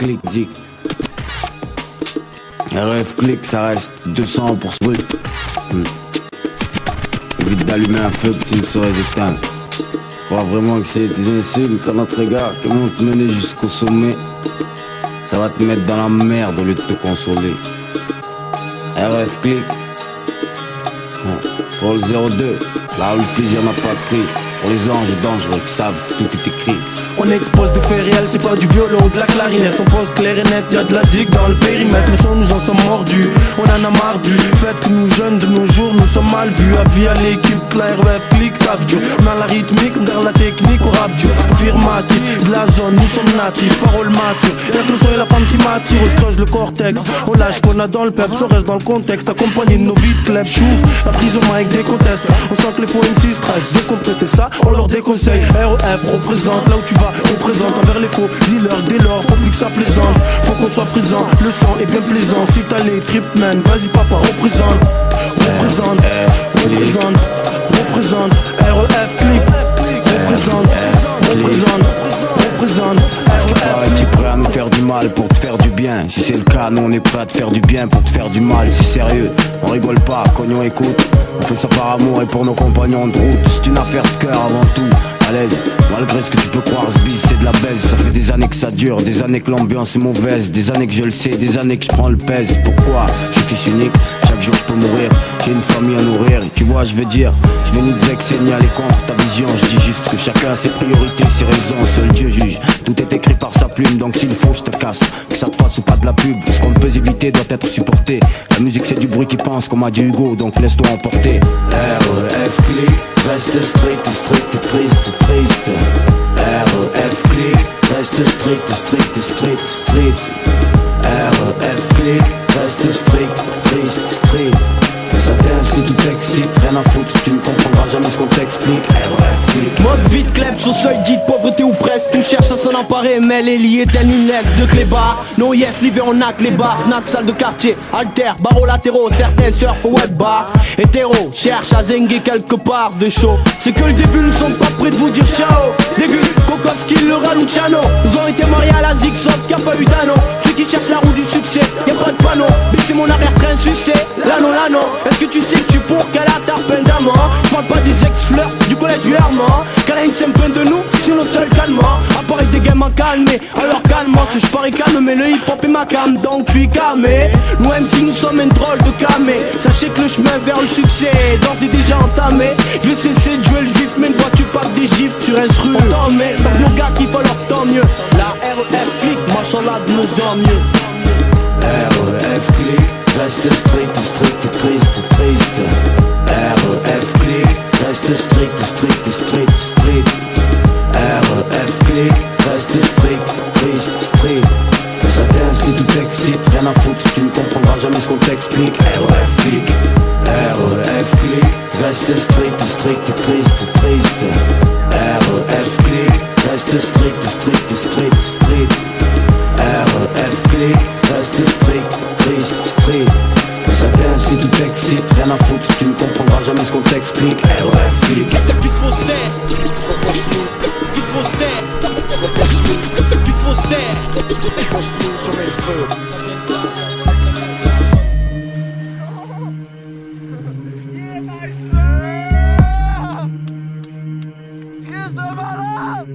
clic, dick. RF clic, ça reste 200 pour ce bruit. Évite d'allumer un feu que tu ne saurais éteindre. Crois vraiment que c'est des insultes à notre égard qui vont te mener jusqu'au sommet. Ça va te mettre dans la merde au lieu de te consoler. RF clic. Pour le 02, là où le plaisir n'a pas de prix. Pour les anges dangereux qui savent tout est écrit. On expose des faits réels, c'est pas du violon ou de la clarinette. On pose clair et net, y'a de la zig dans le périmètre. Les sons nous en sommes mordus, on en a marre du fait que nous jeunes de nos jours nous sommes mal vus. Avis à l'équipe, clair, web, clic, taf dur. On a la rythmique, on garde la technique, on rappe dur. Affirmatif, de la zone, nous sommes natifs, parole mature. Y'a que le son et la femme qui m'attire, on scroche le cortex. On lâche qu'on a dans le pep, on reste dans le contexte. Accompagné de nos vides clubs, chouf, la prison avec des contestes. On sent que les faux MC stress, décompresser ça, on leur déconseille. REF représente là où tu vas. On présente envers les faux dealers dès lors, faut plus que ça plaisante. Faut qu'on soit présent, le son est bien plaisant. Si t'as les trip man, vas-y papa, représente. Représente, représente, représente. REF clip, représente, représente, représente. Es-tu prêt à nous faire du mal pour te faire du bien? Si c'est le cas, nous on est prêt à te faire du bien pour te faire du mal. C'est sérieux, on rigole pas, cognon écoute. On fait ça par amour et pour nos compagnons de route. C'est une affaire de cœur avant tout, à l'aise. Malgré ce que tu peux croire, ce bis c'est de la baise. Ça fait des années que ça dure, des années que l'ambiance est mauvaise. Des années que je le sais, des années que je prends le pèse. Pourquoi? Je suis fils unique, chaque jour je peux mourir. J'ai une famille à nourrir, tu vois je veux dire. Je vais ni te vexer ni aller contre ta vision. Je dis juste que chacun a ses priorités, ses raisons. Seul Dieu juge, tout est écrit par sa plume. Donc s'il faut je te casse, que ça te fasse ou pas de la pub. Ce qu'on ne peut éviter doit être supporté. La musique c'est du bruit qui pense comme a dit Hugo. Donc laisse-toi emporter. REF clic, reste strict, strict, triste, triste. REF clic, reste strict, strict, strict, strict. REF clic, reste strict, triste, strict. Que ça t'incite ou t'excite, rien à foutre, tu ne comprendras jamais ce qu'on t'explique. REF clic. Mode vite kleps au seuil dit de pauvreté ou presque. Tout cherche à s'en emparer, mais elle est liée telle une ex de clébard. Non yes, livré on a que les bars, snack, salle de quartier, alter, barreaux latéraux, certains surfent au web bar. Hétéro, cherche à zenguer quelque part de chaud. C'est que le début, nous sommes pas prêts de vous dire ciao. Début, Kokowski, le Raluciano. Nous ont été mariés à la zig, sauf qu'il n'y a pas eu d'anneau. Celui qui cherche la roue du succès, y'a pas de panneau. Baissez mon arrière-train sucé, l'anneau, l'anneau. Est-ce que tu sais que tu pour qu'elle a ta peine d'amour? Je parle pas des ex-fleurs du collège du Herman. Câlin c'est un peu de nous, c'est notre seul calmant. Apparaît des gamins calmés, alors calme-moi. Si je parie calme, mais le hip-hop est ma cam, donc je suis calmé. Nous même si nous sommes un drôle de camé. Sachez que le chemin vers le succès est d'ores et déjà entamé. Je vais cesser de jouer le juif, mais une fois tu parles des gifs sur instru. On t'en met, tant que nos gars qui font leur tant mieux. La REF clique, machallah de nos en mieux. REF clic, reste strict, strict, triste, triste. REF clic, reste strict, strict, strict, strict. REF clic, reste strict, triste, strict. Que ça t'incite ou t'excite, rien à foutre, tu ne comprendras jamais ce qu'on t'explique. REF clic, REF clic, reste strict, strict, triste, triste. REF clic, reste strict, strict, strict, strict. REF clic, reste strict, triste, strict. Que ça t'incite ou t'excite, rien à foutre, tu ne comprendras jamais ce qu'on t'explique. REF clic. Il faut se taire, il faut se taire, il faut se taire. Je mets le feu. Fils de malade!